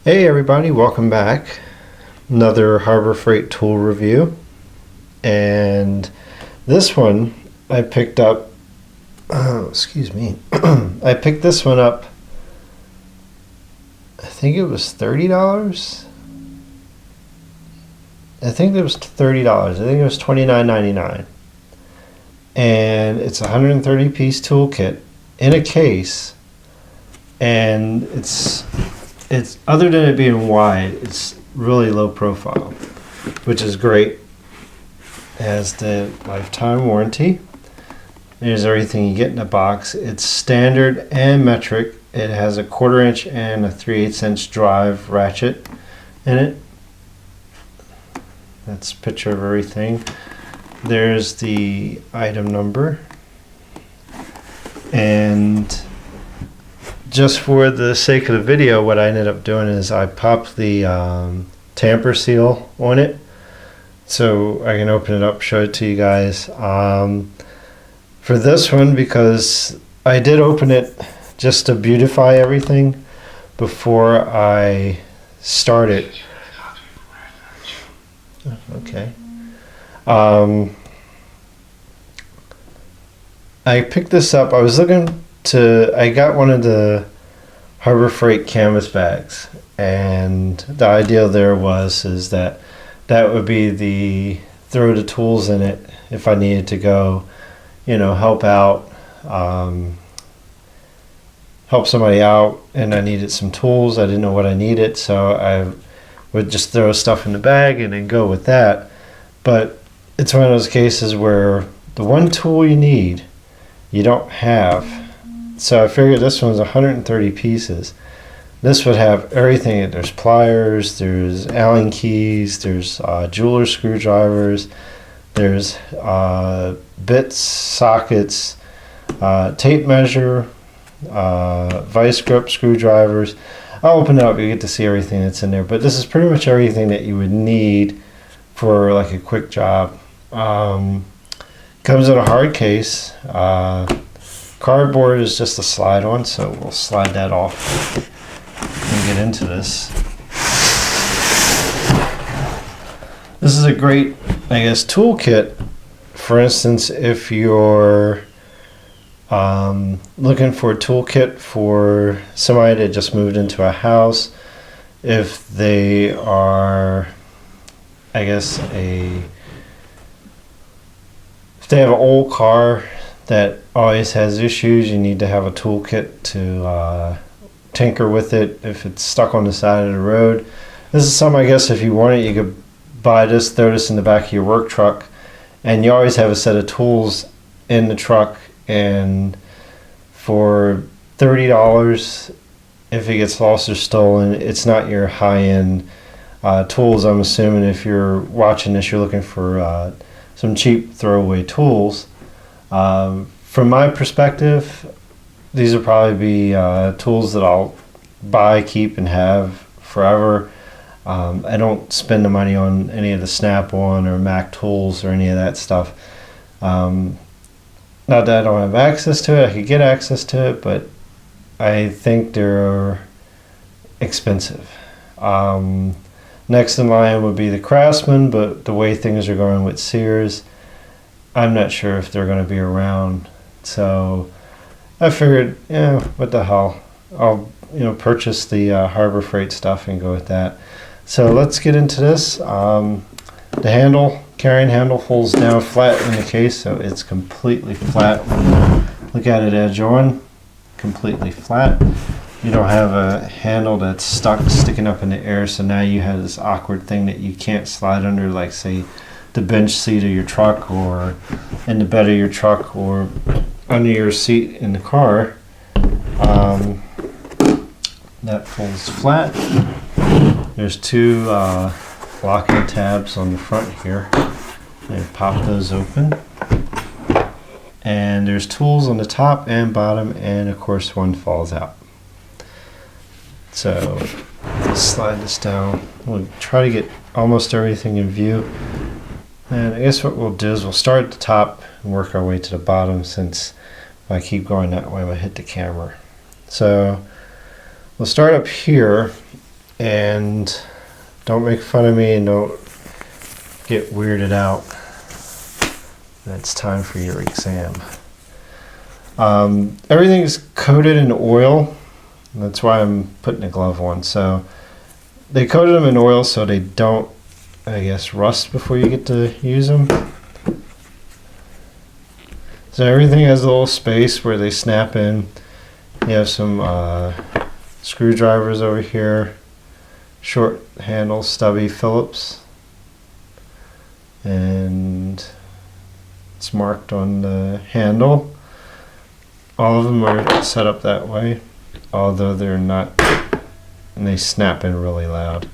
Hey everybody, welcome back. Another Harbor Freight tool review. And this one I picked up, excuse me, I picked this one up, I think it was $30. I think it was $30. I think it was $29.99. And it's a 130 piece toolkit in a case, and it's other than it being wide, it's really low profile, which is great. It has the lifetime warranty. There's everything you get in the box. It's standard and metric. It has a 1/4 inch and a 3/8 inch drive ratchet in it. That's a picture of everything. There's the item number, and just for the sake of the video, what I ended up doing is I popped the tamper seal on it so I can open it up, show it to you guys. For this one, because I did open it just to beautify everything before I started. Okay. I picked this up. I was looking I got one of the Harbor Freight canvas bags, and the idea there is that would be the throw the tools in it if I needed to go, help out, help somebody out, and I needed some tools. I didn't know what I needed, so I would just throw stuff in the bag and then go with that. But it's one of those cases where the one tool you need, you don't have. So I figured this one's 130 pieces. This would have everything. There's pliers, there's Allen keys, there's jeweler screwdrivers, there's bits, sockets, tape measure, vice grip screwdrivers. I'll open it up, you get to see everything that's in there. But this is pretty much everything that you would need for like a quick job. Comes in a hard case. Cardboard is just a slide on, so we'll slide that off and get into this. This is a great, toolkit. For instance, if you're looking for a toolkit for somebody that just moved into a house, if they are, if they have an old car that always has issues, you need to have a toolkit to tinker with it if it's stuck on the side of the road. This is something, if you want it, you could buy this, throw this in the back of your work truck, and you always have a set of tools in the truck. And for $30, if it gets lost or stolen, it's not your high-end tools. I'm assuming if you're watching this, you're looking for some cheap throwaway tools. From my perspective, these will probably be tools that I'll buy, keep, and have forever. I don't spend the money on any of the Snap-on or Mac tools or any of that stuff. Not that I don't have access to it. I could get access to it, but I think they're expensive. Next in line would be the Craftsman, but the way things are going with Sears, I'm not sure if they're going to be around. So I figured, what the hell? I'll purchase the Harbor Freight stuff and go with that. So let's get into this. The carrying handle folds down flat in the case, so it's completely flat. Look at it edge on, completely flat. You don't have a handle that's sticking up in the air, so now you have this awkward thing that you can't slide under, like say the bench seat of your truck, or in the bed of your truck, or under your seat in the car. That folds flat. There's two locking tabs on the front here, and pop those open. And there's tools on the top and bottom, and of course one falls out. So let's slide this down. We'll try to get almost everything in view. And I guess what we'll do is we'll start at the top and work our way to the bottom, since if I keep going that way, I'm going to hit the camera. So we'll start up here, and don't make fun of me and don't get weirded out. It's time for your exam. Everything is coated in oil. That's why I'm putting a glove on. So they coated them in oil so they don't, I guess, rust before you get to use them. So everything has a little space where they snap in. You have some screwdrivers over here, short handle stubby Phillips, and it's marked on the handle. All of them are set up that way, although they're not, and they snap in really loud.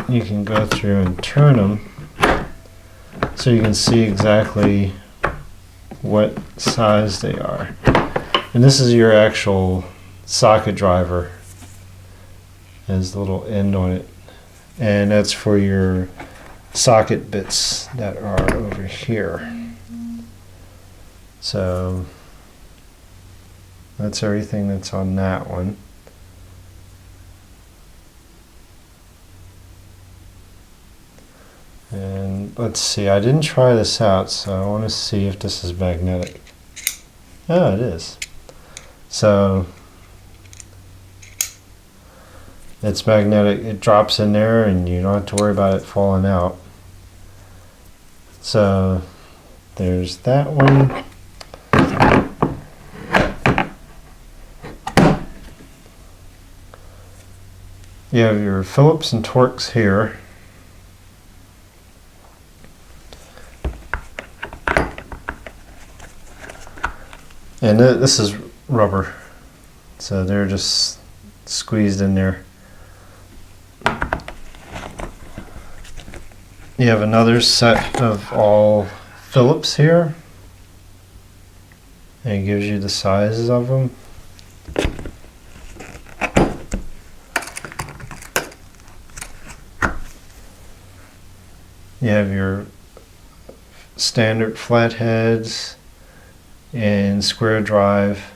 You can go through and turn them so you can see exactly what size they are. And this is your actual socket driver. Has the little end on it, and that's for your socket bits that are over here. So that's everything that's on that one. And let's see, I didn't try this out, so I want to see if this is magnetic. Oh, it is. So it's magnetic. It drops in there and you don't have to worry about it falling out. So there's that one. You have your Phillips and Torx here. And this is rubber, so they're just squeezed in there. You have another set of all Phillips here, and it gives you the sizes of them. You have your standard flatheads and square drive.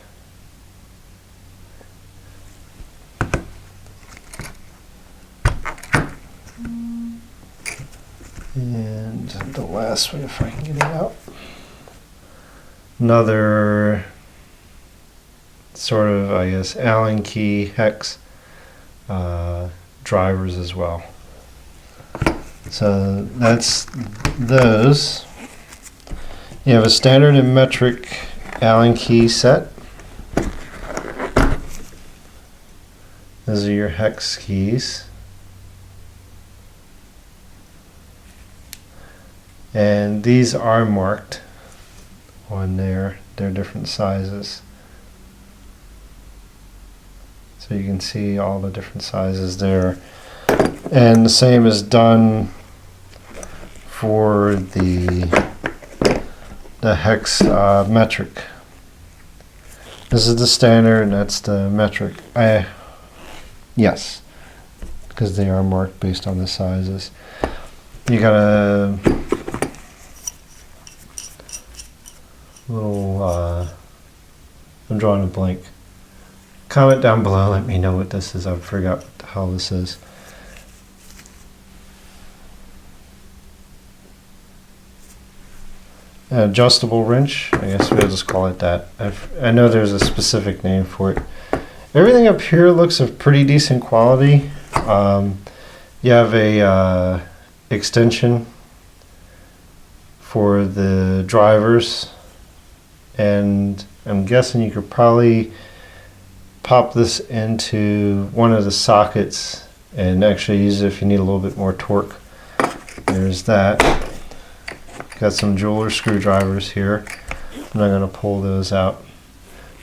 And the last one, if I can get it out. Another sort of, I guess, Allen key hex drivers as well. So that's those. You have a standard and metric Allen key set. Those are your hex keys. And these are marked on there. They're different sizes. So you can see all the different sizes there. And the same is done for the hex metric. This is the standard and that's the metric. Yes, because they are marked based on the sizes. You got a little, I'm drawing a blank. Comment down below, let me know what this is. I forgot what the hell this is. An adjustable wrench, I guess we'll just call it that. I know there's a specific name for it. Everything up here looks of pretty decent quality. You have a extension for the drivers, and I'm guessing you could probably pop this into one of the sockets and actually use it if you need a little bit more torque. There's that. Got some jeweler screwdrivers here. I'm not going to pull those out.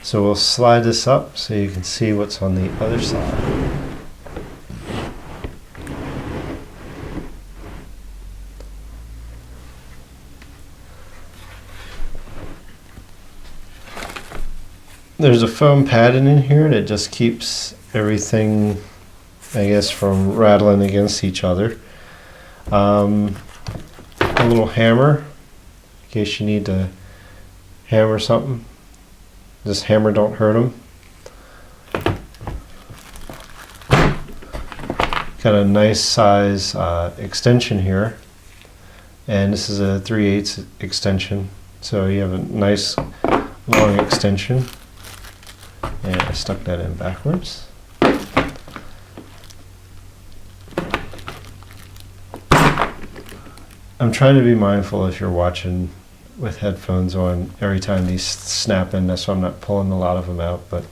So we'll slide this up so you can see what's on the other side. There's a foam padding in here that just keeps everything, I guess, from rattling against each other. A little hammer in case you need to hammer something. This hammer don't hurt them. Got a nice size extension here, and this is a 3/8 extension, so you have a nice long extension. And I stuck that in backwards. I'm trying to be mindful if you're watching with headphones on every time these snap in. That's why I'm not pulling a lot of them out, but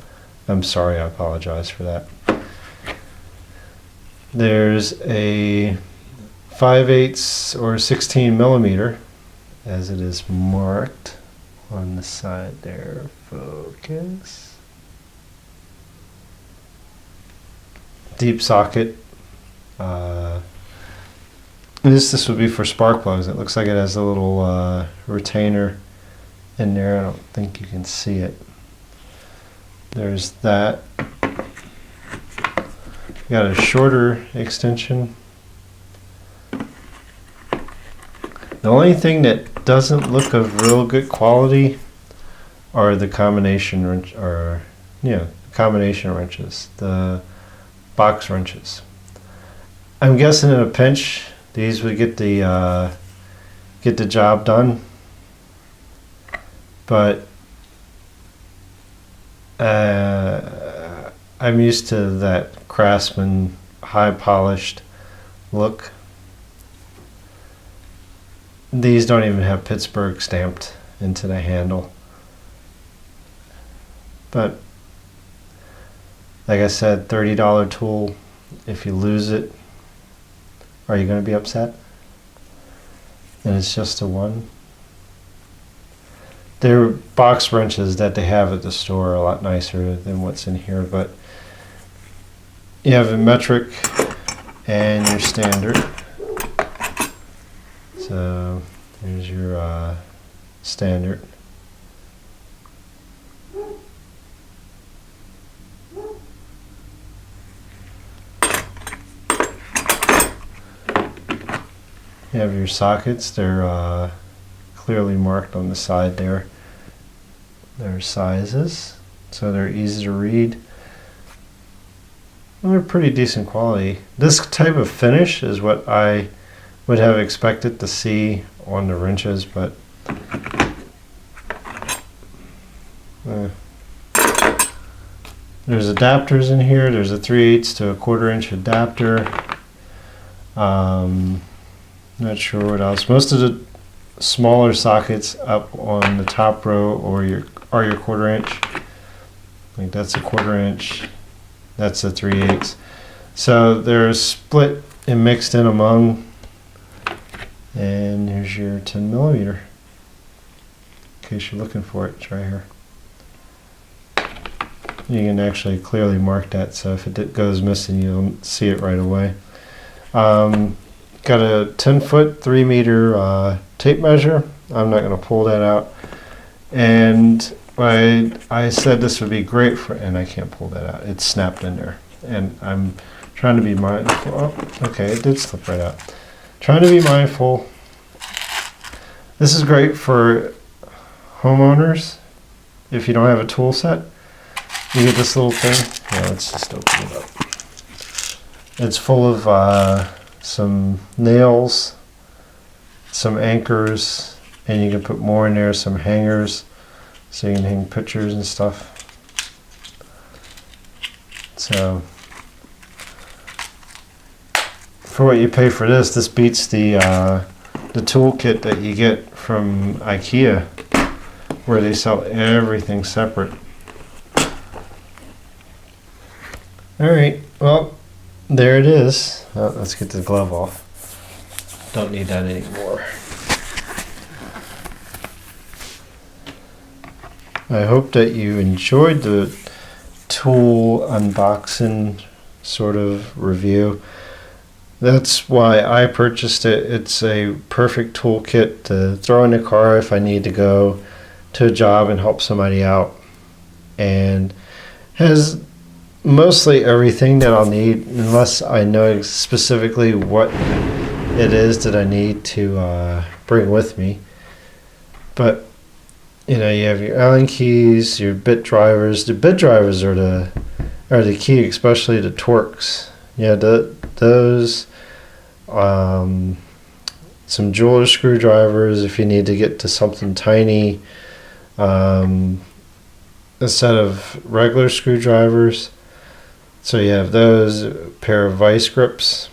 I'm sorry, I apologize for that. There's a 5/8 or 16 millimeter, as it is marked on the side there. Focus. Deep socket. This would be for spark plugs. It looks like it has a little retainer in there. I don't think you can see it. There's that. Got a shorter extension. The only thing that doesn't look of real good quality are the combination wrench, combination wrenches, the box wrenches. I'm guessing in a pinch, these would get the job done, but I'm used to that Craftsman high polished look. These don't even have Pittsburgh stamped into the handle, but like I said, $30 tool. If you lose it, are you going to be upset? And it's just a one. Their box wrenches that they have at the store are a lot nicer than what's in here, but you have a metric and your standard. So here's your standard. You have your sockets. They're clearly marked on the side there. Their sizes, so they're easy to read. Well, they're pretty decent quality. This type of finish is what I would have expected to see on the wrenches, but there's adapters in here. There's a 3/8 to a 1/4 inch adapter. Not sure what else. Most of the smaller sockets up on the top row are your 1/4 inch. Like that's a 1/4 inch. That's a 3/8. So they're split and mixed in among. And here's your 10 millimeter. In case you're looking for it, it's right here. You can actually clearly mark that, so if it goes missing, you'll see it right away. Got a 10-foot, 3-meter tape measure. I'm not going to pull that out. And I said this would be great for, and I can't pull that out. It's snapped in there. And I'm trying to be mindful. Oh, okay, it did slip right out. Trying to be mindful. This is great for homeowners. If you don't have a tool set, you get this little thing. Yeah, let's just open it up. It's full of some nails, some anchors, and you can put more in there, some hangers, so you can hang pictures and stuff. So for what you pay for this beats the toolkit that you get from IKEA, where they sell everything separate. All right, well, there it is. Oh, let's get the glove off. Don't need that anymore. I hope that you enjoyed the tool unboxing sort of review. That's why I purchased it. It's a perfect toolkit to throw in the car if I need to go to a job and help somebody out, and has mostly everything that I'll need, unless I know specifically what it is that I need to bring with me. But you know, you have your Allen keys, your bit drivers. The bit drivers are the key, especially the Torx. Yeah, the those. Some jeweler screwdrivers if you need to get to something tiny, a set of regular screwdrivers. So you have those, a pair of vice grips,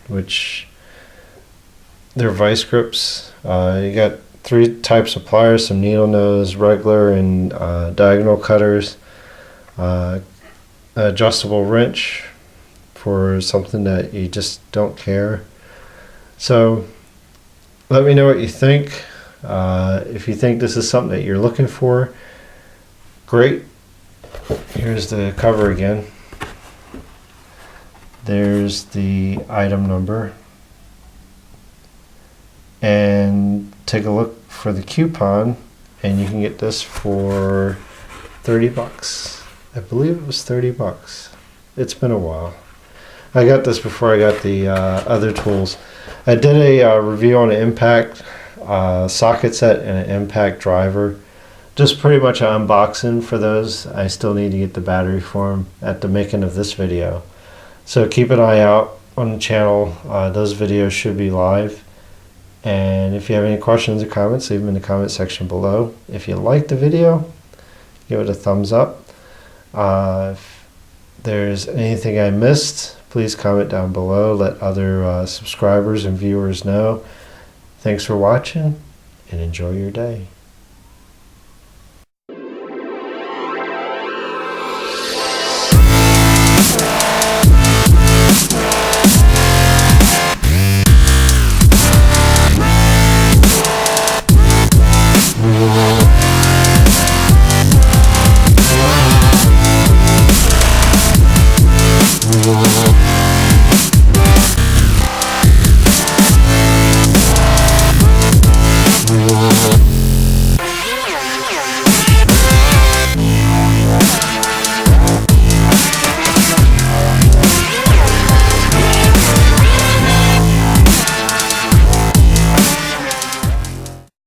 which they're vice grips. You got 3 types of pliers, some needle nose, regular, and diagonal cutters. Adjustable wrench for something that you just don't care. So let me know what you think. If you think this is something that you're looking for, great. Here's the cover again. There's the item number. And take a look for the coupon, and you can get this for 30 bucks. I believe it was 30 bucks. It's been a while. I got this before I got the other tools. I did a review on an impact socket set and an impact driver. Just pretty much an unboxing for those. I still need to get the battery for them at the making of this video. So keep an eye out on the channel. Those videos should be live. And if you have any questions or comments, leave them in the comment section below. If you liked the video, give it a thumbs up. If there's anything I missed, please comment down below. Let other subscribers and viewers know. Thanks for watching, and enjoy your day.